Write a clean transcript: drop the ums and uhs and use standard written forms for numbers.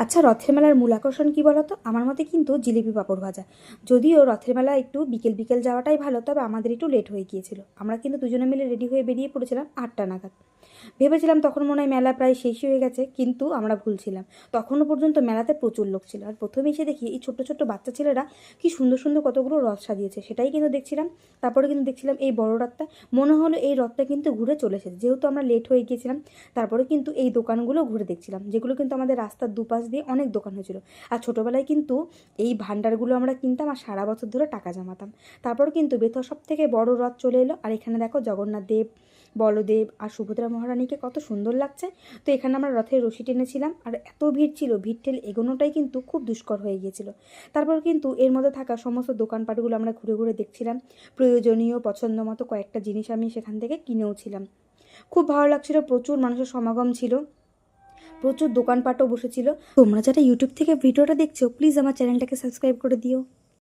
আচ্ছা, রথের মেলার মূল আকর্ষণ কী বলো তো? আমার মতে কিন্তু জিলিপি পাঁপড় ভাজা। যদিও রথের মেলা একটু বিকেল বিকেল যাওয়াটাই ভালো, তবে আমাদের একটু লেট হয়ে গিয়েছিল। আমরা কিন্তু দুজনে মিলে রেডি হয়ে বেরিয়ে পড়েছিলাম 8টা নাগাদ। ভেবেছিলাম তখন মনে হয় মেলা প্রায় শেষই হয়ে গেছে, কিন্তু আমরা ভুল ছিলাম। তখনও পর্যন্ত মেলাতে প্রচুর লোক ছিল। আর প্রথমে এসে দেখি এই ছোট্ট ছোট্ট বাচ্চা ছেলেরা কি সুন্দর সুন্দর কতগুলো রথ সাজিয়েছে, সেটাই কিন্তু দেখছিলাম। তারপরে কিন্তু দেখছিলাম এই বড় রথটা। মনে হলো এই রথটা কিন্তু ঘুরে চলে এসেছে, যেহেতু আমরা লেট হয়ে গিয়েছিলাম। তারপরে কিন্তু এই দোকানগুলো ঘুরে দেখছিলাম, যেগুলো কিন্তু আমাদের রাস্তার দুপাশ দিয়ে অনেক দোকান হয়েছিল। আর ছোটোবেলায় কিন্তু এই ভাণ্ডারগুলো আমরা কিনতাম আর সারা বছর ধরে টাকা জমাতাম। তারপর কিন্তু ভেতর সব থেকে বড় রথ চলে এলো। আর এখানে দেখো জগন্নাথ দেব, বলদেব আর সুভদ্রা মহারানীকে কত সুন্দর লাগছে। তো এখানে আমরা রথের রশি টেনেছিলাম, আর এত ভিড় ছিল, ভিড় ঠেলে এগোনোটাই কিন্তু খুব দুষ্কর হয়ে গিয়েছিল। তারপর কিন্তু এর মধ্যে থাকা সমস্ত দোকানপাটগুলো আমরা ঘুরে ঘুরে দেখছিলাম। প্রয়োজনীয় পছন্দ মতো কয়েকটা জিনিস আমি সেখান থেকে কিনেও ছিলাম। খুব ভালো লাগছিল, প্রচুর মানুষের সমাগম ছিল, প্রচুর দোকানপাটও বসেছিল। তোমরা যারা ইউটিউব থেকে ভিডিওটা দেখছো, প্লিজ আমার চ্যানেলটাকে সাবস্ক্রাইব করে দিও।